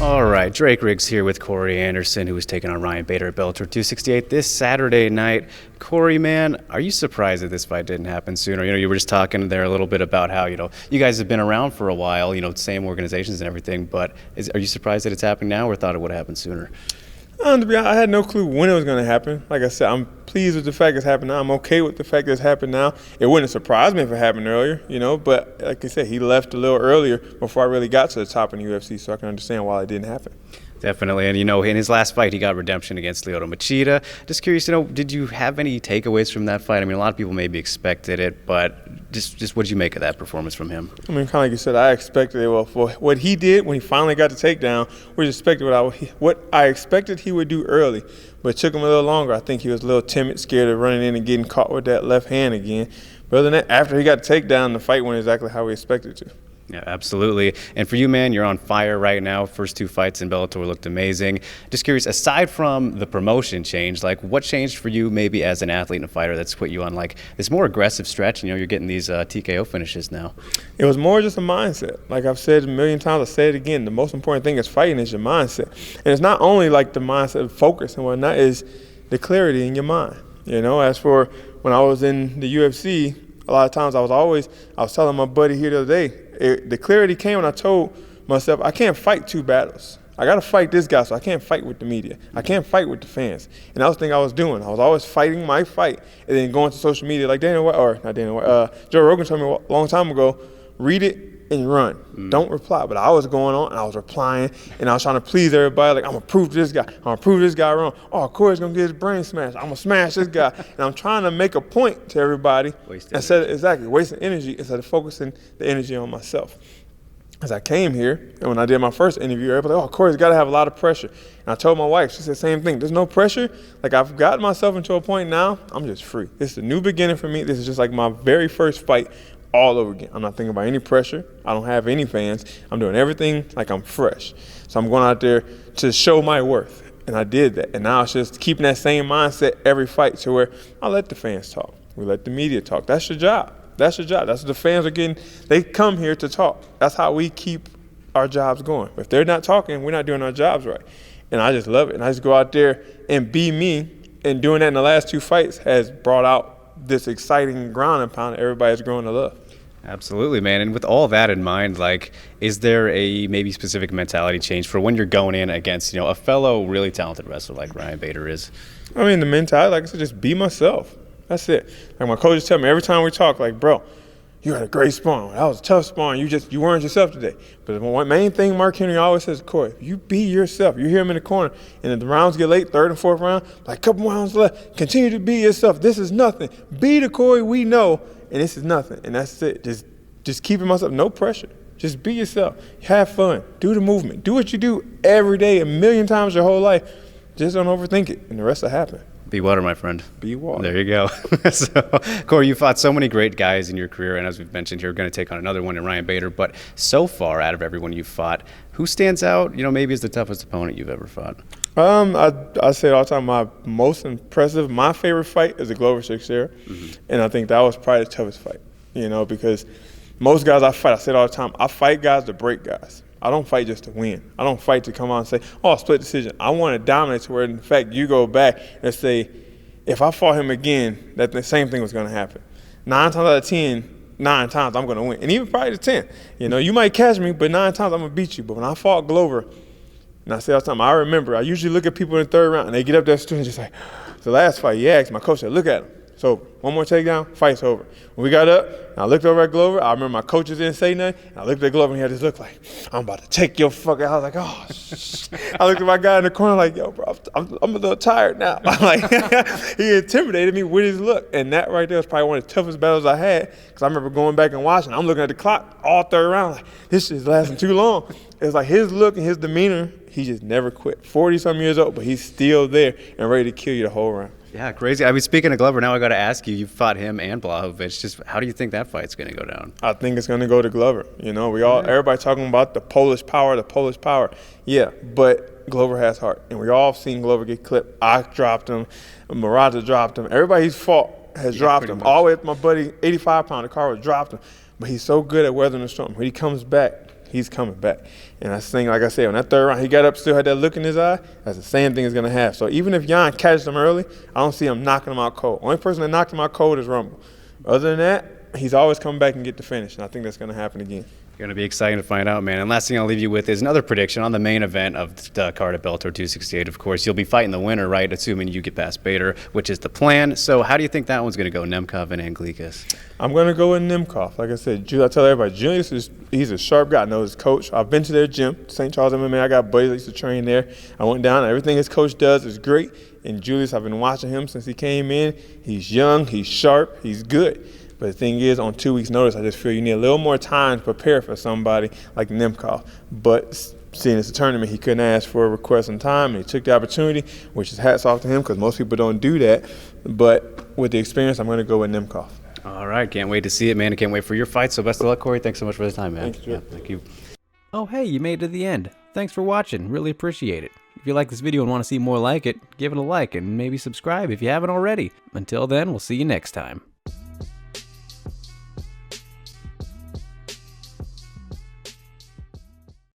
All right, Drake Riggs here with Corey Anderson, who is taking on Ryan Bader at Bellator 268 this Saturday night. Corey, man, are you surprised that this fight didn't happen sooner? You were just talking there a little bit about how, you guys have been around for a while, same organizations and everything, but are you surprised that it's happening now or thought it would have happened sooner? To be honest, I had no clue when it was going to happen. Like I said, I'm pleased with the fact it's happened now. I'm okay with the fact that it's happened now. It wouldn't surprise me if it happened earlier, but like I said, he left a little earlier before I really got to the top in the UFC, so I can understand why it didn't happen. Definitely, and in his last fight, he got redemption against Lyoto Machida. Just curious, did you have any takeaways from that fight? I mean, a lot of people maybe expected it, but just what did you make of that performance from him? I mean, kind of like you said, I expected it. Well, for what he did when he finally got the takedown, we expected what I expected he would do early, but it took him a little longer. I think he was a little timid, scared of running in and getting caught with that left hand again. But other than that, after he got the takedown, the fight went exactly how we expected it to. Yeah, absolutely. And for you, man, you're on fire right now. First two fights in Bellator looked amazing. Just curious, aside from the promotion change, what changed for you maybe as an athlete and a fighter that's put you on this more aggressive stretch? You're getting these TKO finishes now. It was more just a mindset. Like I've said a million times, I'll say it again. The most important thing is fighting is your mindset. And it's not only the mindset of focus and whatnot, is the clarity in your mind. As for when I was in the UFC, a lot of times I was telling my buddy here the other day, the clarity came when I told myself, I can't fight two battles. I got to fight this guy, so I can't fight with the media. I can't fight with the fans. And that was the thing I was doing. I was always fighting my fight and then going to social media like Joe Rogan told me a long time ago, read it and run. Don't reply. But I was going on and I was replying and I was trying to please everybody. Like, I'm going to prove this guy. I'm going to prove this guy wrong. Oh, Corey's going to get his brain smashed. I'm going to smash this guy. And I'm trying to make a point to everybody. Wasting energy instead of focusing the energy on myself. As I came here, and when I did my first interview, everybody was like, oh, Corey's got to have a lot of pressure. And I told my wife, she said the same thing. There's no pressure. I've gotten myself into a point now, I'm just free. This is a new beginning for me. This is just like my very first fight all over again. I'm not thinking about any pressure. I don't have any fans. I'm doing everything like I'm fresh. So I'm going out there to show my worth. And I did that. And now it's just keeping that same mindset every fight to where I let the fans talk. We let the media talk. That's your job. That's your job. That's what the fans are getting. They come here to talk. That's how we keep our jobs going. If they're not talking, we're not doing our jobs right. And I just love it. And I just go out there and be me. And doing that in the last two fights has brought out this exciting ground and pound that everybody's growing to love. Absolutely, man. And with all that in mind, is there a maybe specific mentality change for when you're going in against, a fellow really talented wrestler like Ryan Bader is? I mean, the mentality, like I said, just be myself. That's it. Like my coaches tell me every time we talk, bro, you had a great sparring. That was a tough sparring. You weren't yourself today. But the one main thing Mark Henry always says, Corey, if you be yourself, you hear him in the corner, and if the rounds get late, third and fourth round, a couple more rounds left, continue to be yourself. This is nothing. Be the Corey we know, and this is nothing. And that's it. Just keeping myself, no pressure. Just be yourself. Have fun. Do the movement. Do what you do every day, a million times your whole life. Just don't overthink it, and the rest will happen. Be water, my friend. Be water. There you go. So, Corey, you fought so many great guys in your career, and as we've mentioned, you're going to take on another one in Ryan Bader. But so far, out of everyone you've fought, who stands out, maybe as the toughest opponent you've ever fought? I say it all the time, my most impressive, my favorite fight is the Glover Teixeira. And I think that was probably the toughest fight, because most guys I fight, I say it all the time, I fight guys to break guys. I don't fight just to win. I don't fight to come out and say, oh, split decision. I want to dominate to where, in fact, you go back and say, if I fought him again, that the same thing was going to happen. 9 times out of 10, 9 times I'm going to win. And even probably the 10. You might catch me, but 9 times I'm going to beat you. But when I fought Glover, and I say all the time, I remember, I usually look at people in the third round, and they get up there and just like, the last fight, he asked my coach, said, look at him. So one more takedown, fight's over. When we got up, and I looked over at Glover, I remember my coaches didn't say nothing, and I looked at Glover and he had this look like, I'm about to take your fucking, I was like, oh, shh. I looked at my guy in the corner like, yo, bro, I'm a little tired now. I'm like, he intimidated me with his look. And that right there was probably one of the toughest battles I had, because I remember going back and watching. I'm looking at the clock all third round, like, this shit's lasting too long. It was like his look and his demeanor, he just never quit. 40-something years old, but he's still there and ready to kill you the whole round. Yeah, crazy. I mean, speaking of Glover, now I got to ask you, fought him and Blachowicz. Just how do you think that fight's going to go down? I think it's going to go to Glover. Everybody talking about the Polish power. Yeah, but Glover has heart. And we all seen Glover get clipped. I dropped him. Machida dropped him. Everybody he's fought has dropped him. All the way up to my buddy, 85-pounder Carver dropped him. But he's so good at weathering the storm. When he comes back, He's coming back. And that's the thing, like I said, when that third round, he got up, still had that look in his eye, that's the same thing he's going to have. So even if Jan catches him early, I don't see him knocking him out cold. Only person that knocked him out cold is Rumble. Other than that, he's always coming back and get the finish, and I think that's going to happen again. Going to be exciting to find out, man. And last thing I'll leave you with is another prediction on the main event of the card at Bellator 268. Of course, you'll be fighting the winner, right? Assuming you get past Bader, which is the plan. So how do you think that one's going to go, Nemkov and Anglickas? I'm going to go with Nemkov. Like I said, I tell everybody, Julius he's a sharp guy. I know his coach. I've been to their gym, St. Charles MMA. I got buddies that used to train there. I went down. Everything his coach does is great. And Julius, I've been watching him since he came in. He's young. He's sharp. He's good. But the thing is, on 2 weeks' notice, I just feel you need a little more time to prepare for somebody like Nemkov. But seeing it's a tournament, he couldn't ask for a request in time, and he took the opportunity, which is hats off to him because most people don't do that. But with the experience, I'm going to go with Nemkov. All right. Can't wait to see it, man. I can't wait for your fight. So best of luck, Corey. Thanks so much for the time, man. Thanks, yeah, thank you. Oh, hey, you made it to the end. Thanks for watching. Really appreciate it. If you like this video and want to see more like it, give it a like and maybe subscribe if you haven't already. Until then, we'll see you next time.